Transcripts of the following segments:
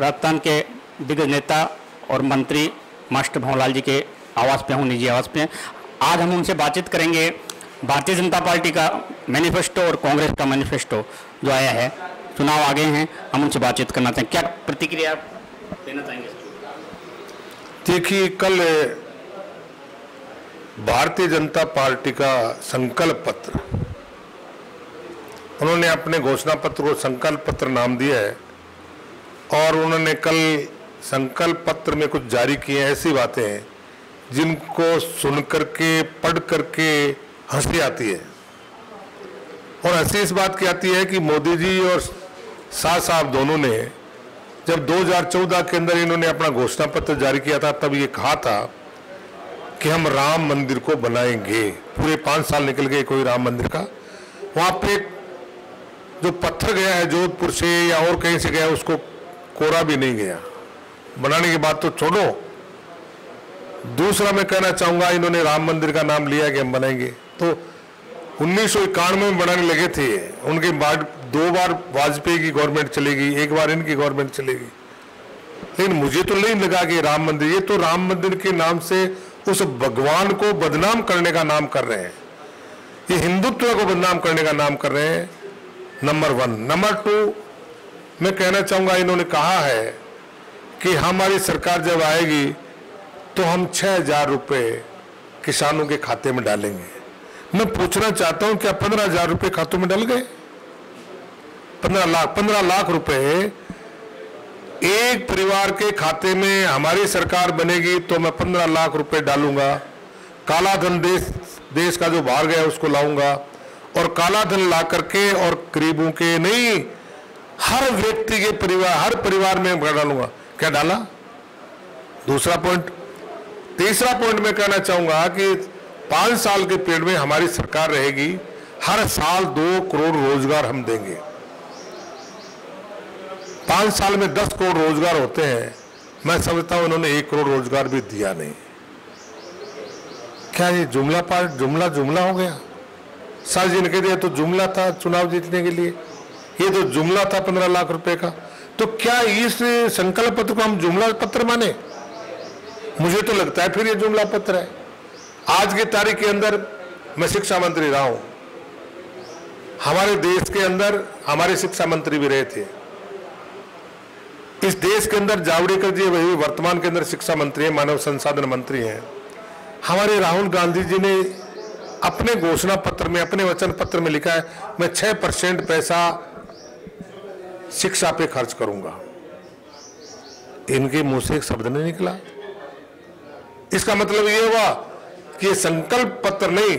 राजस्थान के दिग्गज नेता और मंत्री मास्टर भंवरलाल जी के आवास पे हूँ, निजी आवास पे। आज हम उनसे बातचीत करेंगे भारतीय जनता पार्टी का मैनिफेस्टो और कांग्रेस का मैनिफेस्टो जो आया है, चुनाव आ गए हैं, हम उनसे बातचीत करना चाहेंगे। क्या प्रतिक्रिया देना चाहेंगे? देखिए, कल भारतीय जनता पार्टी का संकल्प पत्र, उन्होंने अपने घोषणा पत्र को संकल्प पत्र नाम दिया है और उन्होंने कल संकल्प पत्र में कुछ जारी किए हैं ऐसी बातें हैं जिनको सुन करके पढ़ करके हंसी आती है। और हंसी इस बात की आती है कि मोदी जी और शाह साहब दोनों ने जब 2014 के अंदर इन्होंने अपना घोषणा पत्र जारी किया था तब ये कहा था कि हम राम मंदिर को बनाएंगे। पूरे 5 साल निकल गए कोई राम मंदिर का। वहां पे जो पत्थर गया है जोधपुर से या और कहीं से गया उसको कोरा भी नहीं गया। बनाने की बात तो छोड़ो। दूसरा मैं कहना चाहूंगा, इन्होंने राम मंदिर का नाम लिया कि हम बनाएंगे, तो 1991 में बनाने लगे थे। उनके बाद 2 बार वाजपेयी की गवर्नमेंट चलेगी, 1 बार इनकी गवर्नमेंट चलेगी, लेकिन मुझे तो नहीं लगा कि राम मंदिर, ये तो राम मंदिर के नाम से उस भगवान को बदनाम करने का नाम कर रहे हैं। ये हिंदुत्व को बदनाम करने का नाम कर रहे हैं, नंबर 1। नंबर 2, मैं कहना चाहूंगा, इन्होंने कहा है कि हमारी सरकार जब आएगी तो हम 6000 रुपये किसानों के खाते में डालेंगे। मैं पूछना चाहता हूं, क्या 15,000 रुपये खातों में डल गए? 15 लाख रुपए एक परिवार के खाते में हमारी सरकार बनेगी तो मैं 15 लाख रुपए डालूंगा। काला धन देश का जो बाहर गया उसको लाऊंगा और काला धन ला करके और गरीबों के नहीं, हर व्यक्ति के परिवार, हर परिवार में डालूंगा। क्या डाला? दूसरा पॉइंट। तीसरा पॉइंट मैं कहना चाहूंगा कि 5 साल के पीरियड में हमारी सरकार रहेगी, हर साल 2 करोड़ रोजगार हम देंगे। 5 साल में 10 करोड़ रोजगार होते हैं। मैं समझता हूं इन्होंने 1 करोड़ रोजगार भी दिया नहीं। क्या ये जुमला हो गया? सर जी ने कह दिया तो जुमला था चुनाव जीतने के लिए, ये तो जुमला था 15 लाख रुपए का। तो क्या इस संकल्प पत्र को हम जुमला पत्र माने? मुझे तो लगता है फिर ये जुमला पत्र है। आज की तारीख के अंदर मैं शिक्षा मंत्री रहा हूं, हमारे देश के अंदर हमारे शिक्षा मंत्री भी रहे थे। इस देश के अंदर जावड़ेकर जी वही वर्तमान के अंदर शिक्षा मंत्री हैं, मानव संसाधन मंत्री हैं। हमारे राहुल गांधी जी ने अपने घोषणा पत्र में, अपने वचन पत्र में लिखा है मैं 6% पैसा शिक्षा पे खर्च करूंगा। इनके मुंह से एक शब्द नहीं निकला। इसका मतलब यह हुआ कि ये संकल्प पत्र नहीं,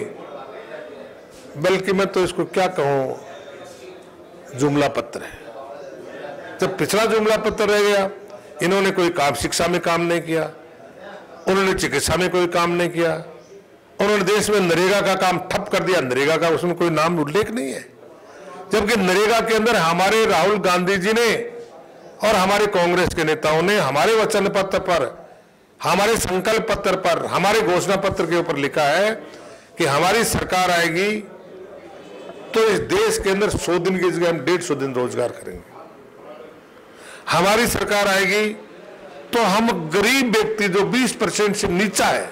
बल्कि मैं तो इसको क्या कहूं, जुमला पत्र है। जब पिछला जुमला पत्र रह गया, इन्होंने कोई काम शिक्षा में काम नहीं किया, उन्होंने चिकित्सा में कोई काम नहीं किया, उन्होंने देश में नरेगा का काम ठप कर दिया। नरेगा का उसमें कोई नाम उल्लेख नहीं है, जबकि नरेगा के अंदर हमारे राहुल गांधी जी ने और हमारे कांग्रेस के नेताओं ने हमारे वचन पत्र पर, हमारे संकल्प पत्र पर, हमारे घोषणा पत्र के ऊपर लिखा है कि हमारी सरकार आएगी तो इस देश के अंदर 100 दिन की जगह हम 150 दिन रोजगार करेंगे। हमारी सरकार आएगी तो हम गरीब व्यक्ति जो 20% से नीचा है,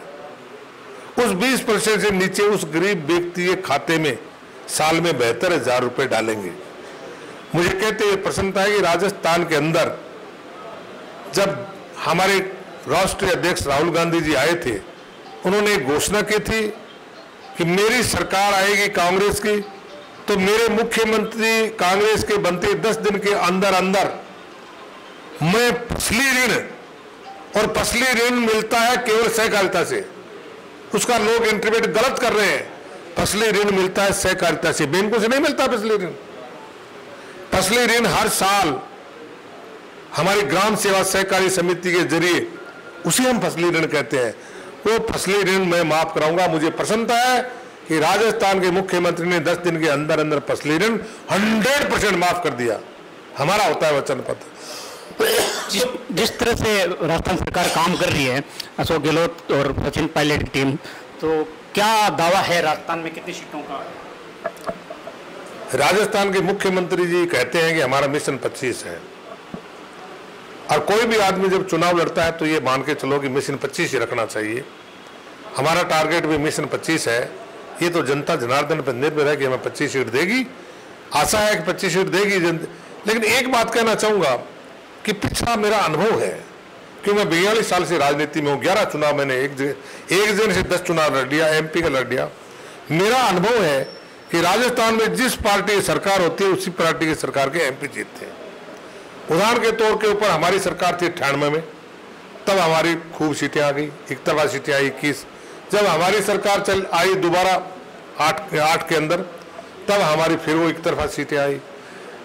उस 20% से नीचे उस गरीब व्यक्ति के खाते में साल में 72,000 रुपए डालेंगे। मुझे कहते हुए प्रसन्नता है कि राजस्थान के अंदर जब हमारे राष्ट्रीय अध्यक्ष राहुल गांधी जी आए थे, उन्होंने एक घोषणा की थी कि मेरी सरकार आएगी कांग्रेस की तो मेरे मुख्यमंत्री कांग्रेस के बनते 10 दिन के अंदर अंदर मैं फसली ऋण, और फसली ऋण मिलता है केवल सहकारिता से। उसका लोग इंटरप्रेट गलत कर रहे हैं। फसली ऋण मिलता है सहकारिता से, बैंकों से नहीं मिलता फसली ऋण। फसली ऋण हर साल हमारी ग्राम सेवा सहकारी समिति के जरिए, उसे हम फसली ऋण कहते हैं, वो फसली ऋण मैं माफ कराऊंगा। मुझे प्रसन्नता है कि राजस्थान के मुख्यमंत्री ने 10 दिन के अंदर अंदर फसली ऋण 100% माफ कर दिया। हमारा होता है वचन पत्र। जिस तरह से राजस्थान सरकार काम कर रही है, अशोक गहलोत और सचिन पायलट की टीम, तो क्या दावा है राजस्थान में कितनी सीटों का? राजस्थान के मुख्यमंत्री जी कहते हैं कि हमारा मिशन 25 है। और कोई भी आदमी जब चुनाव लड़ता है तो ये मान के चलो कि मिशन 25 ही रखना चाहिए। हमारा टारगेट भी मिशन 25 है। ये तो जनता जनार्दन पर निर्भर है कि हमें 25 सीट देगी। आशा है कि 25 सीट देगी। लेकिन एक बात कहना चाहूंगा कि पिछला मेरा अनुभव है कि मैं 42 साल से राजनीति में हूँ। 11 चुनाव मैंने एक जन से 10 चुनाव लड़ लिया, MP का लड़ लिया। मेरा अनुभव है कि राजस्थान में जिस पार्टी की सरकार होती है उसी पार्टी की सरकार के MP जीतते हैं। उदाहरण के तौर के ऊपर हमारी सरकार थी 98 में, तब हमारी खूब सीटें आ गई, एक तरफा सीटें आई 21। जब हमारी सरकार चल आई दोबारा 8 के अंदर, तब हमारी फिर वो एक तरफा सीटें आई।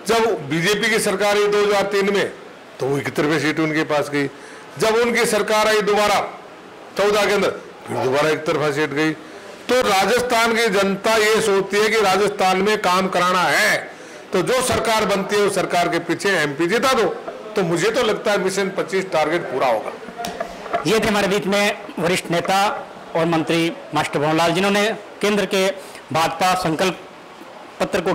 जब बीजेपी की सरकार आई 2003 में, तो वो 71 सीटें उनके पास गई। जब उनकी सरकार आई दोबारा 14 के अंदर, फिर दोबारा एक तरफा सीट गई। तो राजस्थान की जनता ये सोचती है कि राजस्थान में काम कराना है तो जो सरकार बनती है उस सरकार के पीछे MP जिता दो। तो मुझे तो लगता है मिशन 25 टारगेट पूरा होगा। ये थे हमारे बीच में वरिष्ठ नेता और मंत्री मास्टर भंवर लाल, जिन्होंने केंद्र के भाजपा संकल्प पत्र को